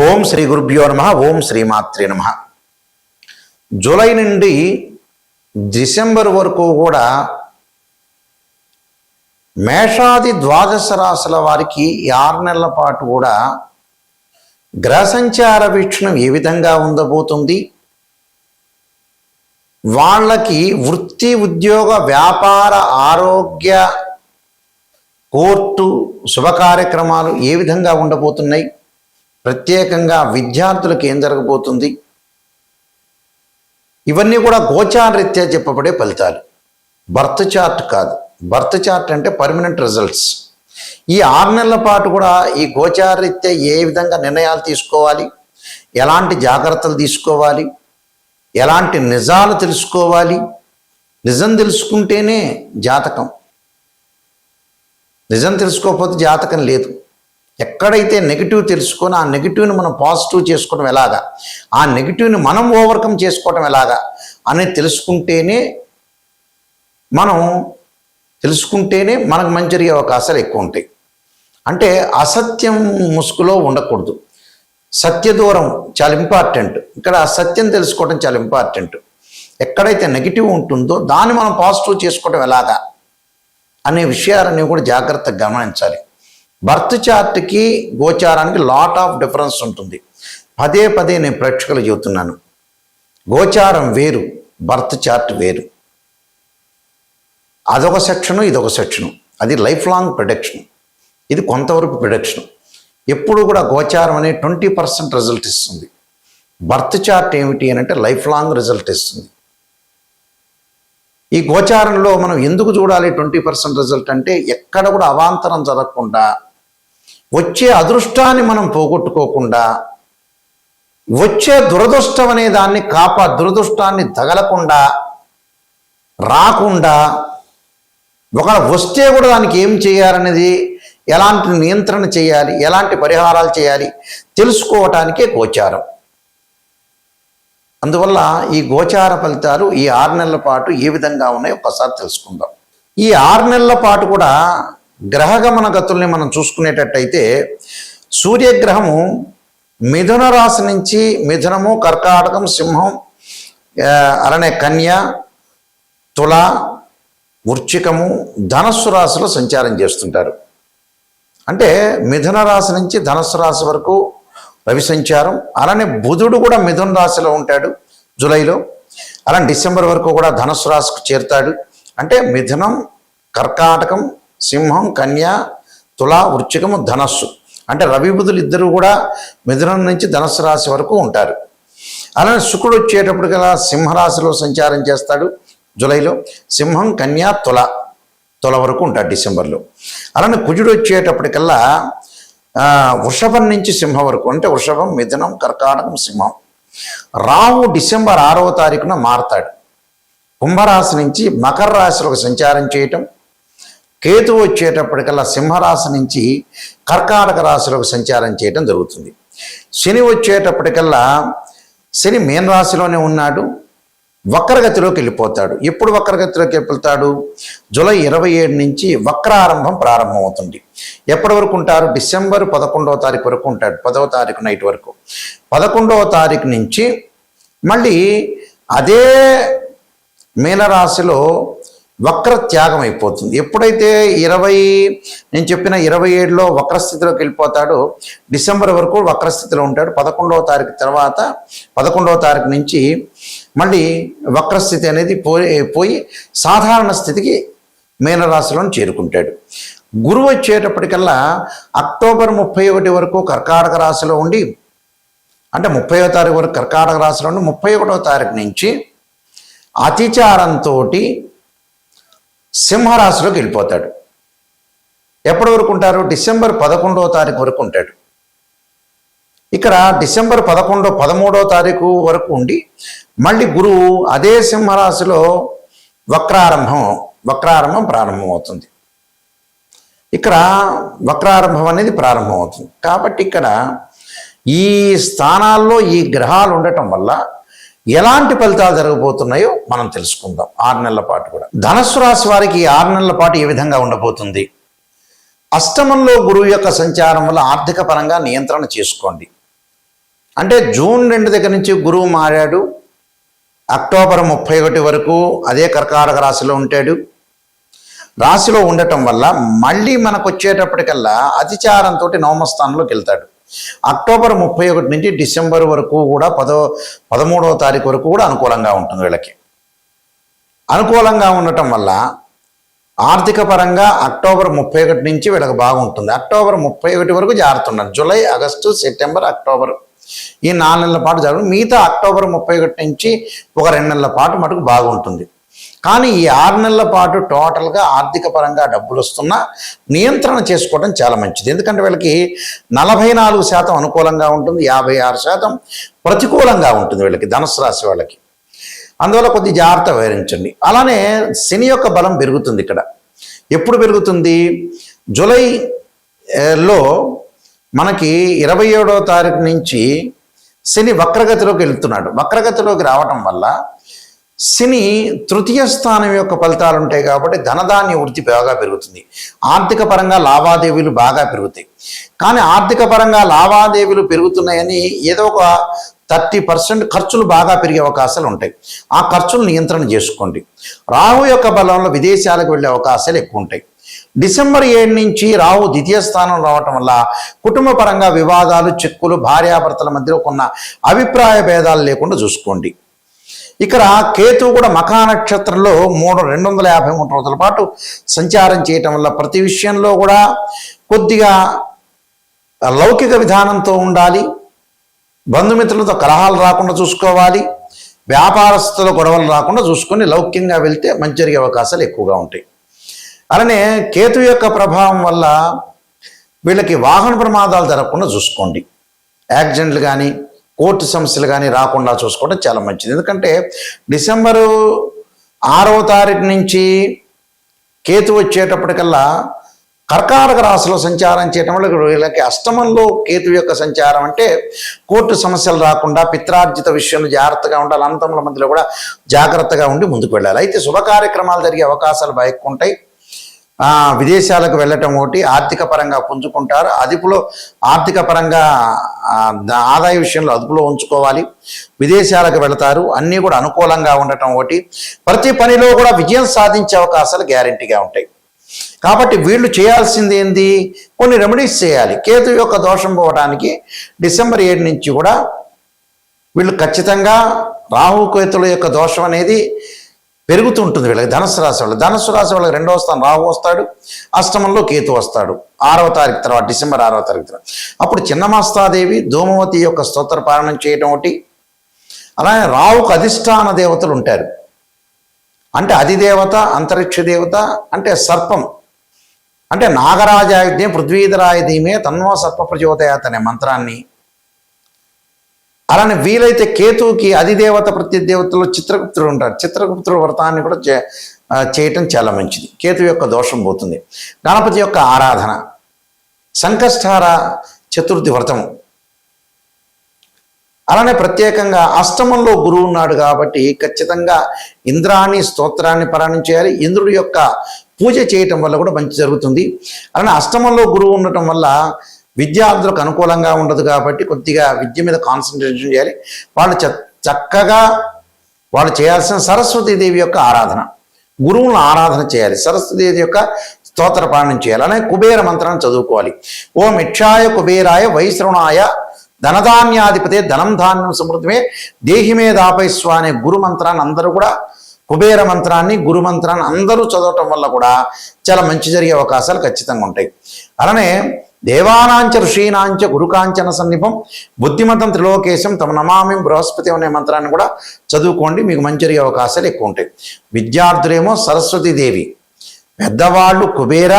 ఓం శ్రీ గురుభ్యో నమః. ఓం శ్రీమాత్రే నమః. జూలై నుండి డిసెంబర్ వరకు కూడా మేషాది ద్వాదశ రాశుల వారికి ఈ 6 నెలల పాటు కూడా గ్రహ సంచార వీక్షణం ఏ విధంగా ఉండబోతుంది, వాళ్ళకి వృత్తి, ఉద్యోగ, వ్యాపార, ఆరోగ్య, కోర్టు, శుభ కార్యక్రమాలు ఏ విధంగా ఉండబోతున్నాయి, ప్రత్యేకంగా విద్యార్థులకు ఏం జరగబోతుంది, ఇవన్నీ కూడా గోచారరీత్యా చెప్పబడే ఫలితాలు. బర్త్ చార్ట్ కాదు. బర్త్ చార్ట్ అంటే పర్మనెంట్ రిజల్ట్స్. ఈ 6 నెలల పాటు కూడా ఈ గోచారరీత్యా ఏ విధంగా నిర్ణయాలు తీసుకోవాలి, ఎలాంటి జాగ్రత్తలు తీసుకోవాలి, ఎలాంటి నిజాలు తెలుసుకోవాలి. నిజం తెలుసుకుంటేనే జాతకం, నిజం తెలుసుకోకపోతే జాతకం లేదు. ఎక్కడైతే నెగిటివ్ తెలుసుకొని ఆ నెగిటివ్ని మనం పాజిటివ్ చేసుకోవడం ఎలాగా, ఆ నెగిటివ్ని మనం ఓవర్కమ్ చేసుకోవడం ఎలాగా అనేది తెలుసుకుంటేనే మనకు మంచి జరిగే అవకాశాలు ఎక్కువ ఉంటాయి. అంటే అసత్యం ముసుగులో ఉండకూడదు. సత్య దూరం చాలా ఇంపార్టెంట్. ఇక్కడ సత్యం తెలుసుకోవడం చాలా ఇంపార్టెంట్. ఎక్కడైతే నెగిటివ్ ఉంటుందో దాన్ని మనం పాజిటివ్ చేసుకోవడం ఎలాగా అనే విషయాలన్నీ కూడా జాగ్రత్తగా గమనించాలి. బర్త్ చార్ట్కి గోచారానికి లాట్ ఆఫ్ డిఫరెన్స్ ఉంటుంది. పదే పదే నేను ప్రేక్షకులు చెబుతున్నాను, గోచారం వేరు, బర్త్ చార్ట్ వేరు. అదొక సెక్షను, ఇదొక సెక్షను. అది లైఫ్ లాంగ్ ప్రిడిక్షన్, ఇది కొంతవరకు ప్రిడిక్షన్. ఎప్పుడు కూడా గోచారం అనేది 20% రిజల్ట్ ఇస్తుంది. బర్త్ చార్ట్ ఏమిటి అని అంటే లైఫ్ లాంగ్ రిజల్ట్ ఇస్తుంది. ఈ గోచారంలో మనం ఎందుకు చూడాలి 20% రిజల్ట్ అంటే, ఎక్కడ కూడా అవాంతరం జరగకుండా, వచ్చే అదృష్టాన్ని మనం పోగొట్టుకోకుండా, వచ్చే దురదృష్టం అనే దాన్ని దురదృష్టాన్ని తగలకుండా, రాకుండా, ఒకవేళ వస్తే కూడా దానికి ఏం చేయాలనేది, ఎలాంటి నియంత్రణ చేయాలి, ఎలాంటి పరిహారాలు చేయాలి తెలుసుకోవటానికే గోచారం. అందువల్ల ఈ గోచార ఫలితాలు ఈ 6 నెలల పాటు ఏ విధంగా ఉన్నాయో ఒకసారి తెలుసుకుందాం. ఈ 6 నెలల పాటు కూడా గ్రహగమన గతుల్ని మనం చూసుకునేటట్టయితే, సూర్యగ్రహము మిథున రాశి నుంచి మిథునము, కర్కాటకం, సింహం, అలానే కన్య, తుల, వృశ్చికము, ధనస్సు రాశిలో సంచారం చేస్తుంటారు. అంటే మిథున రాశి నుంచి ధనస్సు రాశి వరకు రవి సంచారం. అలానే బుధుడు కూడా మిథున రాశిలో ఉంటాడు జూలైలో. అలానే డిసెంబర్ వరకు కూడా ధనస్సు రాశికి చేరుతాడు. అంటే మిథునం, కర్కాటకం, సింహం, కన్య, తుల, వృశ్చికము, ధనస్సు. అంటే రవి బుధులు ఇద్దరు కూడా మిథునం నుంచి ధనస్సు రాశి వరకు ఉంటారు. అలానే శుక్రుడు వచ్చేటప్పటికల్లా సింహరాశిలో సంచారం చేస్తాడు జూలైలో. సింహం, కన్య, తుల వరకు ఉంటాడు డిసెంబర్లో. అలానే కుజుడు వచ్చేటప్పటికల్లా వృషభం నుంచి సింహం వరకు, అంటే వృషభం, మిథునం, కర్కాటకం, సింహం. రాహు డిసెంబర్ 6వ తారీఖున మారతాడు. కుంభరాశి నుంచి మకర రాశిలోకి సంచారం చేయటం. కేతు వచ్చేటప్పటికల్లా సింహరాశి నుంచి కర్కాటక రాశిలోకి సంచారం చేయటం జరుగుతుంది. శని వచ్చేటప్పటికల్లా శని మీన రాశిలోనే ఉన్నాడు, వక్రగతిలోకి వెళ్ళిపోతాడు. ఎప్పుడు వక్రగతిలోకి వెళ్తాడు? జూలై 27 నుంచి వక్రారంభం ప్రారంభమవుతుంది. ఎప్పటి వరకు ఉంటారు? డిసెంబర్ 11వ తారీఖు వరకు ఉంటాడు. 10వ తారీఖు నైట్ వరకు. 11వ తారీఖు నుంచి మళ్ళీ అదే మీనరాశిలో వక్ర త్యాగం అయిపోతుంది. ఎప్పుడైతే నేను చెప్పిన 27లో వక్రస్థితిలోకి వెళ్ళిపోతాడో, డిసెంబర్ వరకు వక్రస్థితిలో ఉంటాడు. 11వ తారీఖు తర్వాత 11వ తారీఖు నుంచి మళ్ళీ వక్రస్థితి అనేది పోయి సాధారణ స్థితికి మీనరాశిలో చేరుకుంటాడు. గురువు వచ్చేటప్పటికల్లా అక్టోబర్ 31 వరకు కర్కాటక రాశిలో ఉండి, అంటే 30వ తారీఖు వరకు కర్కాటక రాశిలో ఉండి 31వ తారీఖు నుంచి అతిచారంతో సింహరాశిలోకి వెళ్ళిపోతాడు. ఎప్పటి వరకు ఉంటారు? డిసెంబర్ 11వ తారీఖు వరకు ఉంటాడు. ఇక్కడ డిసెంబర్ 13వ తారీఖు వరకు ఉండి మళ్ళీ గురువు అదే సింహరాశిలో వక్రారంభం ప్రారంభమవుతుంది. ఇక్కడ వక్రారంభం అనేది ప్రారంభమవుతుంది. కాబట్టి ఇక్కడ ఈ స్థానాల్లో ఈ గ్రహాలు ఉండటం వల్ల ఎలాంటి ఫలితాలు జరగబోతున్నాయో మనం తెలుసుకుందాం. 6 నెలల పాటు కూడా ధనస్సు రాశి వారికి 6 నెలల పాటు ఏ విధంగా ఉండబోతుంది? అష్టమంలో గురువు యొక్క సంచారం వల్ల ఆర్థిక పరంగా నియంత్రణ చేసుకోండి. అంటే జూన్ 2 దగ్గర నుంచి గురువు మారాడు, అక్టోబర్ 31 వరకు అదే కర్కాటక రాశిలో ఉంటాడు. రాశిలో ఉండటం వల్ల మళ్ళీ మనకు వచ్చేటప్పటికల్లా అతిచారంతో నవమ స్థానంలోకి వెళ్తాడు. అక్టోబర్ 31 నుంచి డిసెంబర్ వరకు కూడా 13వ తారీఖు వరకు కూడా అనుకూలంగా ఉంటుంది వీళ్ళకి. అనుకూలంగా ఉండటం వల్ల ఆర్థిక పరంగా అక్టోబర్ 31 నుంచి వీళ్ళకి బాగుంటుంది. అక్టోబర్ 31 వరకు జారుతున్నారు. జూలై, ఆగస్టు, సెప్టెంబర్, అక్టోబర్ ఈ 4 నెలల పాటు జరుగుతుంది. మిగతా అక్టోబర్ 31 నుంచి ఒక 2 నెలల పాటు మటుకు బాగుంటుంది. కానీ ఈ 6 నెలల పాటు టోటల్గా ఆర్థిక పరంగా డబ్బులు వస్తున్నా నియంత్రణ చేసుకోవడం చాలా మంచిది. ఎందుకంటే వీళ్ళకి 44% అనుకూలంగా ఉంటుంది, 56% ప్రతికూలంగా ఉంటుంది వీళ్ళకి, ధనుసు రాశి వాళ్ళకి. అందువల్ల కొద్ది జాగ్రత్త వహించండి. అలానే శని యొక్క బలం పెరుగుతుంది ఇక్కడ. ఎప్పుడు పెరుగుతుంది? జూలైలో మనకి 27వ తారీఖు నుంచి శని వక్రగతిలోకి వెళ్తున్నాడు. వక్రగతిలోకి రావటం వల్ల శని తృతీయ స్థానం యొక్క ఫలితాలు ఉంటాయి కాబట్టి ధనధాన్య వృద్ధి బాగా పెరుగుతుంది. ఆర్థిక పరంగా లావాదేవీలు బాగా పెరుగుతాయి. కానీ ఆర్థిక పరంగా లావాదేవీలు పెరుగుతున్నాయని ఏదో ఒక 30% ఖర్చులు బాగా పెరిగే అవకాశాలు ఉంటాయి. ఆ ఖర్చులు నియంత్రణ చేసుకోండి. రాహు యొక్క బలంలో విదేశాలకు వెళ్ళే అవకాశాలు ఎక్కువ ఉంటాయి. డిసెంబర్ 7 నుంచి రాహు ద్వితీయ స్థానం రావటం వల్ల కుటుంబ పరంగా వివాదాలు, చిక్కులు, భార్యాభర్తల మధ్యలో కొన్న అభిప్రాయ భేదాలు లేకుండా చూసుకోండి. ఇక్కడ కేతు కూడా మఖా నక్షత్రంలో 253 రోజుల పాటు సంచారం చేయటం వల్ల ప్రతి విషయంలో కూడా కొద్దిగా లౌకిక విధానంతో ఉండాలి. బంధుమిత్రులతో కలహాలు రాకుండా చూసుకోవాలి. వ్యాపారస్తుల గొడవలు రాకుండా చూసుకొని లౌక్యంగా వెళ్తే మంచి జరిగే అవకాశాలు ఎక్కువగా ఉంటాయి. అలానే కేతు యొక్క ప్రభావం వల్ల వీళ్ళకి వాహన ప్రమాదాలు జరగకుండా చూసుకోండి. యాక్సిడెంట్లు కానీ కోర్టు సమస్యలు కానీ రాకుండా చూసుకోవడం చాలా మంచిది. ఎందుకంటే డిసెంబరు 6వ తారీఖు నుంచి కేతు వచ్చేటప్పటికల్లా కర్కాటక రాశిలో సంచారం చేయటం వల్ల వీళ్ళకి అష్టమంలో కేతు యొక్క సంచారం అంటే కోర్టు సమస్యలు రాకుండా పిత్రార్జిత విషయంలో జాగ్రత్తగా ఉండాలి. అనంతముల మధ్యలో కూడా జాగ్రత్తగా ఉండి ముందుకు వెళ్ళాలి. అయితే శుభ కార్యక్రమాలు జరిగే అవకాశాలు బాగా ఎక్కువ ఉంటాయి. విదేశాలకు వెళ్ళటం ఒకటి, ఆర్థిక పరంగా పుంజుకుంటారు. అదుపులో ఆర్థిక పరంగా ఆదాయ విషయంలో అదుపులో ఉంచుకోవాలి. విదేశాలకు వెళతారు. అన్నీ కూడా అనుకూలంగా ఉండటం ఒకటి. ప్రతి పనిలో కూడా విజయం సాధించే అవకాశాలు గ్యారెంటీగా ఉంటాయి. కాబట్టి వీళ్ళు చేయాల్సింది ఏంది? కొన్ని రెమెడీస్ చేయాలి. కేతు యొక్క దోషం పోవడానికి డిసెంబర్ 7 నుంచి కూడా వీళ్ళు ఖచ్చితంగా రాహు కేతుల యొక్క దోషం అనేది పెరుగుతుంటుంది వీళ్ళకి. ధనుసు రాశి వాళ్ళకి 2వ స్థానం రాహు వస్తాడు, అష్టమంలో కేతు వస్తాడు 6వ తారీఖు తర్వాత, డిసెంబర్ 6వ తారీఖు తర్వాత. అప్పుడు చిన్నమాస్తాదేవి ధూమవతి యొక్క స్తోత్ర పారాయణం చేయడం ఒకటి. అలానే రాహుకు అధిష్టాన దేవతలు ఉంటారు. అంటే అధిదేవత, అంతరిక్ష దేవత అంటే సర్పం, అంటే నాగరాజాయుధ్యం పృథ్వీధరాయ ధీమే తన్వో సర్ప ప్రచోదయాత్ అనే మంత్రాన్ని. అలానే వీలైతే కేతువుకి అధిదేవత ప్రత్యదేవతలో చిత్రగుప్తుడు ఉంటారు. చిత్రగుప్తుడు వ్రతాన్ని కూడా చేయటం చాలా మంచిది. కేతు యొక్క దోషం పోతుంది. గణపతి యొక్క ఆరాధన, సంకష్టహార చతుర్థి వ్రతము. అలానే ప్రత్యేకంగా అష్టమంలో గురువు ఉన్నాడు కాబట్టి ఖచ్చితంగా ఇంద్రాన్ని స్తోత్రాన్ని పారాయణం చేయాలి. ఇంద్రుడి యొక్క పూజ చేయటం వల్ల కూడా మంచి జరుగుతుంది. అలానే అష్టమంలో గురువు ఉండటం వల్ల విద్యార్థులకు అనుకూలంగా ఉండదు కాబట్టి కొద్దిగా విద్య మీద కాన్సన్ట్రేషన్ చేయాలి. వాళ్ళు చక్కగా వాళ్ళు చేయాల్సిన సరస్వతీదేవి యొక్క ఆరాధన, గురువులను ఆరాధన చేయాలి. సరస్వతీదేవి యొక్క స్తోత్ర పారాయణం చేయాలి. అలానే కుబేర మంత్రాన్ని చదువుకోవాలి. ఓం ఇక్షాయ కుబేరాయ వైశ్రవణాయ ధనధాన్యాధిపతే ధనం ధాన్యం సమృద్ధమే దేహిమే దాపైస్వ అనే గురు మంత్రాన్ని అందరూ కూడా, కుబేర మంత్రాన్ని, గురు మంత్రాన్ని అందరూ చదవటం వల్ల కూడా చాలా మంచి జరిగే అవకాశాలు ఖచ్చితంగా ఉంటాయి. అలానే దేవానాంచ ఋషీనాంచ గురుకాంచన సన్నిపం బుద్ధిమంతం త్రిలోకేశం తమ నమామి బృహస్పతి అనే మంత్రాన్ని కూడా చదువుకోండి. మీకు మంచి జరిగే అవకాశాలు ఎక్కువ ఉంటాయి. విద్యార్థులేమో సరస్వతీదేవి, పెద్దవాళ్ళు కుబేర,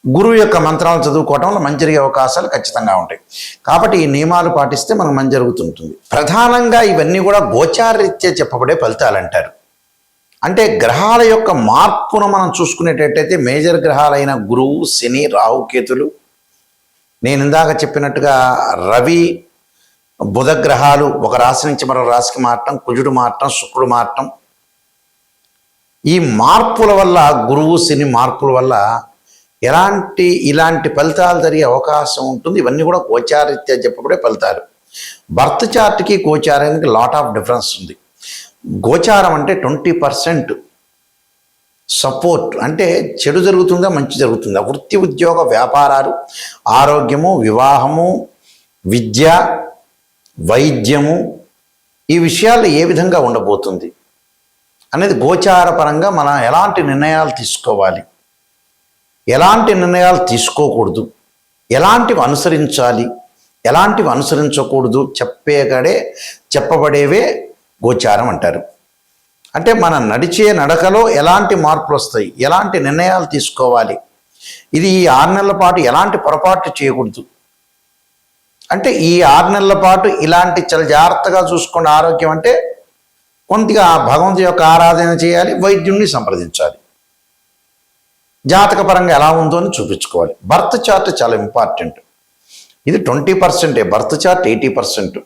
గురువు యొక్క మంత్రాలు చదువుకోవటం వల్ల మంచి జరిగే అవకాశాలు ఖచ్చితంగా ఉంటాయి. కాబట్టి ఈ నియమాలు పాటిస్తే మనకు మంచి జరుగుతుంటుంది. ప్రధానంగా ఇవన్నీ కూడా గోచారరీత్యా చెప్పబడే ఫలితాలు అంటారు. అంటే గ్రహాల యొక్క మార్పును మనం చూసుకునేటట్టయితే మేజర్ గ్రహాలైన గురువు, శని, రాహు, కేతులు, నేను ఇందాక చెప్పినట్టుగా రవి, బుధ గ్రహాలు ఒక రాశి నుంచి మరో రాశికి మారటం, కుజుడు మారటం, శుక్రుడు మారటం, ఈ మార్పుల వల్ల, గురువు శని మార్పుల వల్ల ఇలాంటి ఫలితాలు జరిగే అవకాశం ఉంటుంది. ఇవన్నీ కూడా గోచారరీత్యా చెప్పబడే ఫలితాలు. బర్త్ చార్ట్కి గోచారానికి లాట్ ఆఫ్ డిఫరెన్స్ ఉంది. గోచారం అంటే 20% సపోర్ట్, అంటే చెడు జరుగుతుందా మంచి జరుగుతుందా, వృత్తి ఉద్యోగ వ్యాపారాలు, ఆరోగ్యము, వివాహము, విద్య, వైద్యము, ఈ విషయాలు ఏ విధంగా ఉండబోతుంది అనేది గోచారపరంగా మనం ఎలాంటి నిర్ణయాలు తీసుకోవాలి, ఎలాంటి నిర్ణయాలు తీసుకోకూడదు, ఎలాంటివి అనుసరించాలి, ఎలాంటివి అనుసరించకూడదు చెప్పబడేవే గోచారం అంటారు. అంటే మన నడిచే నడకలో ఎలాంటి మార్పులు వస్తాయి, ఎలాంటి నిర్ణయాలు తీసుకోవాలి, ఇది ఈ 6 నెలల పాటు ఎలాంటి పొరపాట్లు చేయకూడదు, అంటే ఈ 6 నెలల పాటు ఇలాంటి చాలా జాగ్రత్తగా చూసుకోండి. ఆరోగ్యం అంటే కొద్దిగా భగవంతుడి యొక్క ఆరాధన చేయాలి, వైద్యుడిని సంప్రదించాలి, జాతకపరంగా ఎలా ఉందో అని చూపించుకోవాలి. బర్త్ చార్ట్ చాలా ఇంపార్టెంట్. ఇది 20%, బర్త్ చార్ట్ 80%.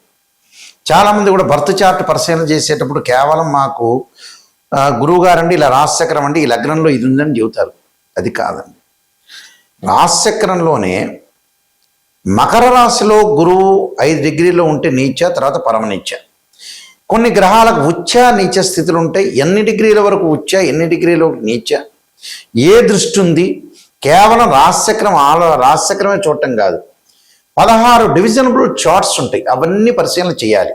చాలామంది కూడా బర్త్ చార్ట్ పరిశీలన చేసేటప్పుడు కేవలం మాకు గురువు గారండి ఇలా రాశిచక్రం అండి ఈ లగ్నంలో ఇది ఉందని చెబుతారు. అది కాదండి. రాశిచక్రంలోనే మకర రాశిలో గురువు 5 డిగ్రీలో ఉంటే నీచ, తర్వాత పరమనీచ. కొన్ని గ్రహాలకు ఉచ్చ నీచ స్థితులు ఉంటాయి. ఎన్ని డిగ్రీల వరకు ఉచ్చ, ఎన్ని డిగ్రీలో నీచ, ఏ దృష్టి ఉంది, కేవలం రాశిచక్రమే చూడటం కాదు, 16 డివిజనబుల్ చార్ట్స్ ఉంటాయి, అవన్నీ పరిశీలన చేయాలి.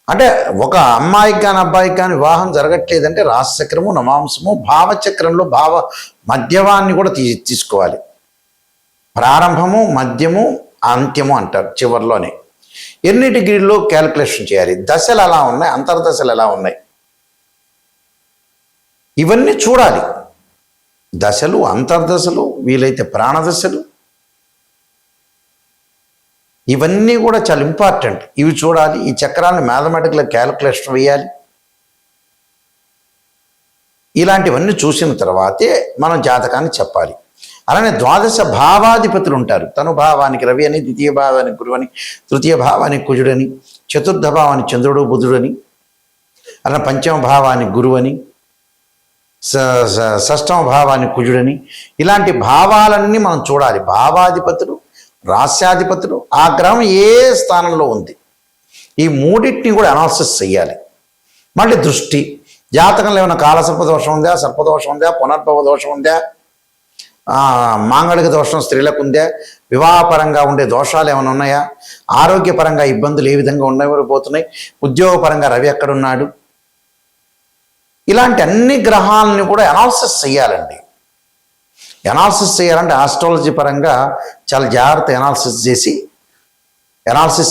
అంటే ఒక అమ్మాయికి కానీ అబ్బాయికి కానీ వివాహం జరగట్లేదంటే రాశిచక్రము, నవాంశము, భావచక్రంలో మధ్యవాన్ని కూడా తీసుకోవాలి. ప్రారంభము, మధ్యము, అంత్యము అంటారు చివరిలోనే. ఎన్ని డిగ్రీల్లో క్యాలిక్యులేషన్ చేయాలి, దశలు ఎలా ఉన్నాయి, అంతర్దశలు ఎలా ఉన్నాయి, ఇవన్నీ చూడాలి. దశలు, అంతర్దశలు, వీలైతే ప్రాణదశలు, ఇవన్నీ కూడా చాలా ఇంపార్టెంట్. ఇవి చూడాలి. ఈ చక్రాలను మ్యాథమెటికల్ క్యాలిక్యులేషన్ వేయాలి. ఇలాంటివన్నీ చూసిన తర్వాతే మనం జాతకాన్ని చెప్పాలి. అలానే ద్వాదశ భావాధిపతులు ఉంటారు. తను భావానికి రవి అని, ద్వితీయ భావానికి గురువు అని, తృతీయ భావానికి కుజుడని, చతుర్థ భావానికి చంద్రుడు బుధుడని, అలా పంచమ భావానికి గురువు అని, షష్టమ భావానికి కుజుడని, ఇలాంటి భావాలన్నీ మనం చూడాలి. భావాధిపతులు, రాస్యాధిపతులు, ఆ గ్రహం ఏ స్థానంలో ఉంది, ఈ మూడింటిని కూడా అనాలిసిస్ చేయాలి. మళ్ళీ దృష్టి, జాతకంలో ఏమైనా కాలసర్పదోషం ఉందా, సర్పదోషం ఉందా, పునర్భవ దోషం ఉందా, మాంగళిక దోషం స్త్రీలకు ఉందా, వివాహపరంగా ఉండే దోషాలు ఏమైనా ఉన్నాయా, ఆరోగ్యపరంగా ఇబ్బందులు ఏ విధంగా ఉండబోతున్నాయి, ఉద్యోగపరంగా రవి ఎక్కడున్నాడు, ఇలాంటి అన్ని గ్రహాలని కూడా అనాలిసిస్ చేయాలండి. అనాలిసిస్ చేయాలంటే ఆస్ట్రాలజీ పరంగా చాలా జాగ్రత్త అనాలిసిస్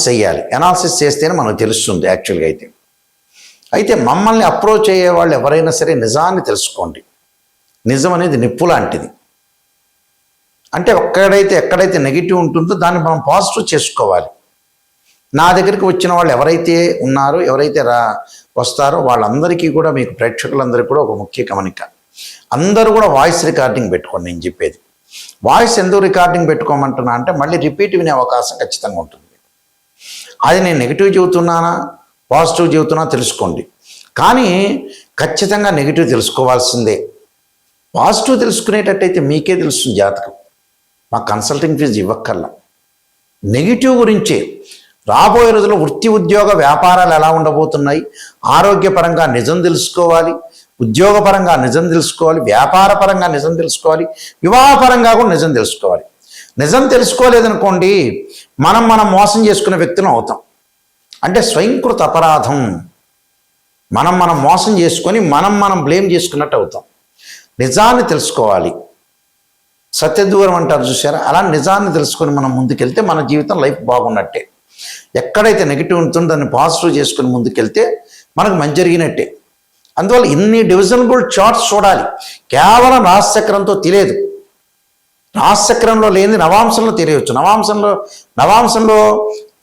చేయాలి. అనాలిసిస్ చేస్తేనే మనకు తెలుస్తుంది యాక్చువల్గా. అయితే మమ్మల్ని అప్రోచ్ అయ్యే వాళ్ళు ఎవరైనా సరే నిజాన్ని తెలుసుకోండి. నిజం అనేది నిప్పు లాంటిది. అంటే ఎక్కడైతే నెగిటివ్ ఉంటుందో దాన్ని మనం పాజిటివ్ చేసుకోవాలి. నా దగ్గరికి వచ్చిన వాళ్ళు ఎవరైతే ఉన్నారో, ఎవరైతే వస్తారో వాళ్ళందరికీ కూడా, మీకు ప్రేక్షకులందరికీ కూడా ఒక ముఖ్య గమనిక, అందరూ కూడా వాయిస్ రికార్డింగ్ పెట్టుకోండి. నేను చెప్పేది వాయిస్ ఎందుకు రికార్డింగ్ పెట్టుకోమంటున్నా అంటే మళ్ళీ రిపీట్ వినే అవకాశం ఖచ్చితంగా ఉంటుంది. అది నేను నెగిటివ్ చెబుతున్నానా పాజిటివ్ చెబుతున్నా తెలుసుకోండి. కానీ ఖచ్చితంగా నెగిటివ్ తెలుసుకోవాల్సిందే. పాజిటివ్ తెలుసుకునేటట్టయితే మీకే తెలుస్తుంది జాతకం, మా కన్సల్టింగ్ ఫీజు ఇవ్వక్కర్లా. నెగిటివ్ గురించే రాబోయే రోజుల్లో వృత్తి ఉద్యోగ వ్యాపారాలు ఎలా ఉండబోతున్నాయి, ఆరోగ్యపరంగా నిజం తెలుసుకోవాలి, ఉద్యోగపరంగా నిజం తెలుసుకోవాలి, వ్యాపారపరంగా నిజం తెలుసుకోవాలి, వివాహపరంగా కూడా నిజం తెలుసుకోవాలి. నిజం తెలుసుకోలేదనుకోండి మనం మోసం చేసుకునే వ్యక్తులం అవుతాం. అంటే స్వయంకృత అపరాధం. మనం మోసం చేసుకొని మనం బ్లేమ్ చేసుకున్నట్టు అవుతాం. నిజాన్ని తెలుసుకోవాలి. సత్యదూరం అంటారు చూసారా, అలా నిజాన్ని తెలుసుకొని మనం ముందుకెళ్తే మన జీవితం లైఫ్ బాగున్నట్టే. ఎక్కడైతే నెగిటివ్ ఉంటుందో దాన్ని పాజిటివ్ చేసుకుని ముందుకెళ్తే మనకు మంచి జరిగినట్టే. అందువల్ల ఇన్ని డివిజనబుల్ చార్ట్స్ చూడాలి. కేవలం రాశిచక్రంతో తెలియదు. రాశిచక్రంలో లేని నవాంశంలో తెలియవచ్చు, నవాంశంలో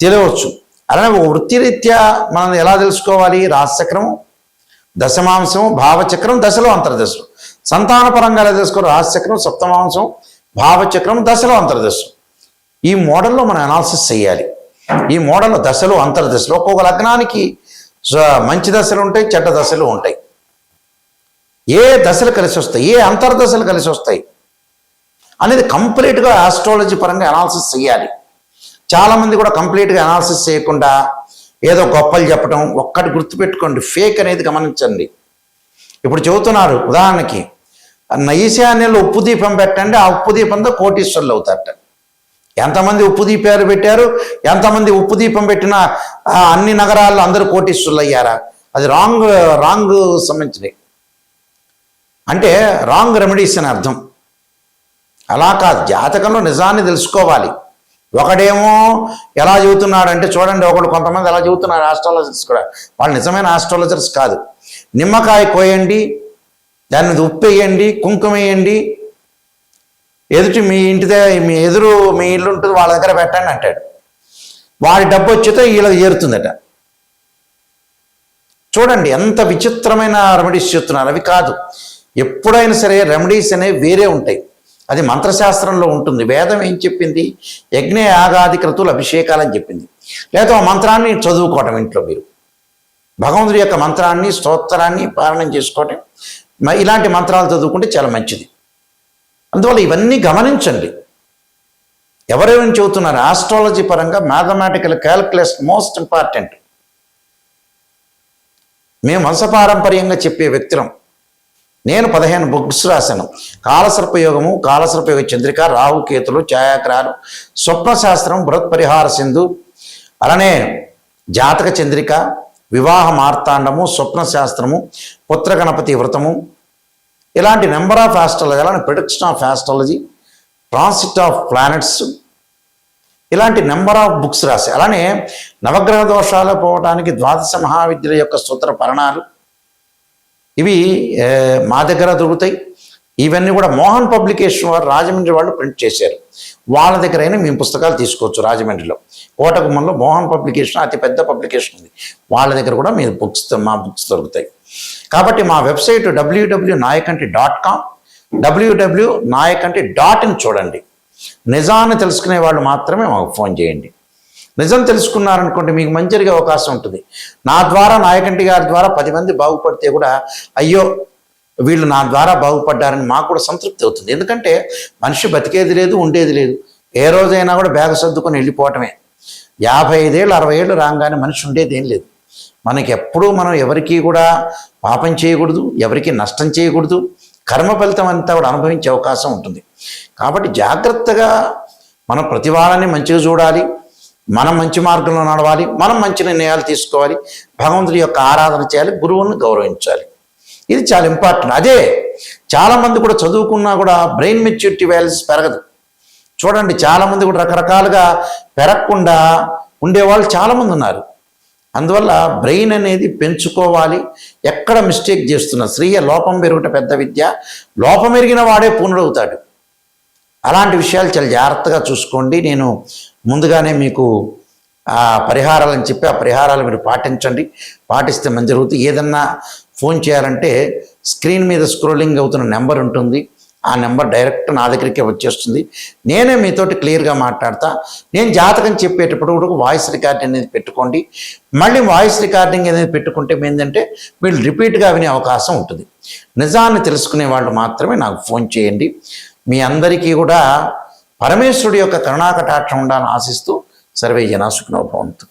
తెలియవచ్చు. అలానే వృత్తిరీత్యా మనం ఎలా తెలుసుకోవాలి, రాశిచక్రము, దశమాంశము, భావచక్రం, దశలో అంతర్దశలు. సంతానపరంగా ఎలా తెలుసుకోవాలి, రాశిచక్రం, సప్తమాంశం, భావచక్రం, దశలో అంతర్దశలు. ఈ మోడల్లో మనం అనాలిసిస్ చేయాలి. ఈ మోడల్లో దశలు అంతర్దశలు, ఒక్కొక్క లగ్నానికి మంచి దశలు ఉంటాయి, చెడ్డ దశలు ఉంటాయి. ఏ దశలు కలిసి వస్తాయి, ఏ అంతర్దశలు కలిసి వస్తాయి అనేది కంప్లీట్గా ఆస్ట్రాలజీ పరంగా అనాలిసిస్ చేయాలి. చాలామంది కూడా కంప్లీట్గా అనాలిసిస్ చేయకుండా ఏదో గొప్పలు చెప్పడం. ఒక్కటి గుర్తుపెట్టుకోండి, ఫేక్ అనేది గమనించండి. ఇప్పుడు చెబుతున్నారు ఉదాహరణకి, ఈశాన్యంలో ఉప్పు దీపం పెట్టండి, ఆ ఉప్పు దీపంతో కోటీశ్వరులు అవుతారట. ఎంతమంది ఉప్పు దీపాలు పెట్టారు, ఎంతమంది ఉప్పు దీపం పెట్టిన అన్ని నగరాల్లో అందరూ కోటీశ్వరులు అయ్యారా? అది రాంగ్ సంబంధించినవి, అంటే రాంగ్ రెమెడీస్ అని అర్థం. అలా కాదు, జాతకంలో నిజాన్ని తెలుసుకోవాలి. ఒకడేమో ఎలా చెబుతున్నాడంటే చూడండి, కొంతమంది ఎలా చెబుతున్నారు ఆస్ట్రాలజర్స్ కూడా, వాళ్ళు నిజమైన ఆస్ట్రాలజర్స్ కాదు. నిమ్మకాయ కోయండి, దాని మీద ఉప్పు వేయండి, కుంకుమ వేయండి, ఎదుటి మీ ఎదురు మీ ఇల్లు ఉంటుంది వాళ్ళ దగ్గర పెట్టండి అంటాడు. వాడి డబ్బు వచ్చితే వీళ్ళకి చేరుతుందట. చూడండి ఎంత విచిత్రమైన రెమెడీస్ చెప్తున్నారు. అవి కాదు, ఎప్పుడైనా సరే రెమెడీస్ అనేవి వేరే ఉంటాయి. అది మంత్రశాస్త్రంలో ఉంటుంది. వేదం ఏం చెప్పింది? యజ్ఞ యాగాది క్రతువులు అభిషేకాలని చెప్పింది. లేదా ఆ మంత్రాన్ని చదువుకోవటం ఇంట్లో మీరు భగవంతుడి యొక్క మంత్రాన్ని స్తోత్రాన్ని పాలన చేసుకోవటం, ఇలాంటి మంత్రాలు చదువుకుంటే చాలా మంచిది. అందువల్ల ఇవన్నీ గమనించండి. ఎవరెవరిని చెబుతున్నారు ఆస్ట్రాలజీ పరంగా మ్యాథమెటికల్ క్యాలిక్యులేషన్ మోస్ట్ ఇంపార్టెంట్. మేము వంశపారంపర్యంగా చెప్పే వ్యక్తులం. నేను 15 బుక్స్ రాశాను. కాలసర్పయోగము, కాలసర్పయోగ చంద్రిక, రాహుకేతులు, ఛాయాగ్రహాలు, స్వప్నశాస్త్రం, బృహత్పరిహార సింధు, అలానే జాతక చంద్రిక, వివాహ మార్తాండము, స్వప్నశాస్త్రము, పుత్ర గణపతి వ్రతము, ఇలాంటి నెంబర్ ఆఫ్ ఆస్ట్రాలజీ, అలానే prediction of astrology, transit of planets, ఇలాంటి నెంబర్ ఆఫ్ బుక్స్ రాశాయి. అలానే నవగ్రహ దోషాలు పోవడానికి ద్వాదశ మహావిద్యల యొక్క సూత్ర పరణాలు, ఇవి మా దగ్గర దొరుకుతాయి. ఇవన్నీ కూడా మోహన్ పబ్లికేషన్ వారు రాజమండ్రి వాళ్ళు ప్రింట్ చేశారు. వాళ్ళ దగ్గర అయినా మేము పుస్తకాలు తీసుకోవచ్చు. రాజమండ్రిలో కోటగుమ్మంలో మోహన్ పబ్లికేషన్ అతిపెద్ద పబ్లికేషన్ ఉంది. వాళ్ళ దగ్గర కూడా మీరు మా బుక్స్ దొరుకుతాయి. కాబట్టి మా వెబ్సైట్ www.nayakanti.com, www.nayakanti.in చూడండి. నిజాన్ని తెలుసుకునే వాళ్ళు మాత్రమే మాకు ఫోన్ చేయండి. నిజం తెలుసుకున్నారనుకోండి మీకు మంచి జరిగే అవకాశం ఉంటుంది. నా ద్వారా, నాయకంటి గారి ద్వారా 10 మంది బాగుపడితే కూడా అయ్యో వీళ్ళు నా ద్వారా బాగుపడ్డారని మాకు కూడా సంతృప్తి అవుతుంది. ఎందుకంటే మనిషి బతికేది లేదు, ఉండేది లేదు. ఏ రోజైనా కూడా బ్యాగ్ సర్దుకొని వెళ్ళిపోవటమే. 55 ఏళ్ళు 60 ఏళ్ళు రాగానే మనిషి ఉండేది ఏం లేదు. మనకి ఎప్పుడూ మనం ఎవరికి కూడా పాపం చేయకూడదు, ఎవరికి నష్టం చేయకూడదు. కర్మ ఫలితం అంతా కూడా అనుభవించే అవకాశం ఉంటుంది. కాబట్టి జాగ్రత్తగా మనం ప్రతి వాళ్ళని మంచిగా చూడాలి, మనం మంచి మార్గంలో నడవాలి, మనం మంచి నిర్ణయాలు తీసుకోవాలి, భగవంతుడి యొక్క ఆరాధన చేయాలి, గురువుని గౌరవించాలి. ఇది చాలా ఇంపార్టెంట్. అదే చాలామంది కూడా చదువుకున్నా కూడా బ్రెయిన్ మెచ్యూరిటీ వాల్యూస్ పెరగదు. చూడండి చాలామంది కూడా రకరకాలుగా పెరగకుండా ఉండేవాళ్ళు చాలామంది ఉన్నారు. అందువల్ల బ్రెయిన్ అనేది పెంచుకోవాలి. ఎక్కడ మిస్టేక్ చేస్తున్నా స్త్రీయ లోపం పెరుగుట పెద్ద విద్య, లోపం ఎరిగిన వాడే పూర్ణుడవుతాడు. అలాంటి విషయాలు చాలా జాగ్రత్తగా చూసుకోండి. నేను ముందుగానే మీకు పరిహారాలని చెప్పి ఆ పరిహారాలు మీరు పాటించండి. పాటిస్తే మంచి జరుగుతుంది. ఏదన్నా ఫోన్ చేయాలంటే స్క్రీన్ మీద స్క్రోలింగ్ అవుతున్న నెంబర్ ఉంటుంది. ఆ నెంబర్ డైరెక్ట్ నా దగ్గరికి వచ్చేస్తుంది. నేనే మీతోటి క్లియర్గా మాట్లాడతా. నేను జాతకం చెప్పేటప్పుడు కూడా వాయిస్ రికార్డింగ్ అనేది పెట్టుకోండి. మళ్ళీ వాయిస్ రికార్డింగ్ అనేది పెట్టుకుంటే ఏంటంటే మీరు రిపీట్గా వినే అవకాశం ఉంటుంది. నిజాన్ని తెలుసుకునే వాళ్ళు మాత్రమే నాకు ఫోన్ చేయండి. మీ అందరికీ కూడా పరమేశ్వరుడి యొక్క కరుణాకటాక్షం ఉండాలని ఆశిస్తూ సర్వే జనా సుఖినో భవంతు.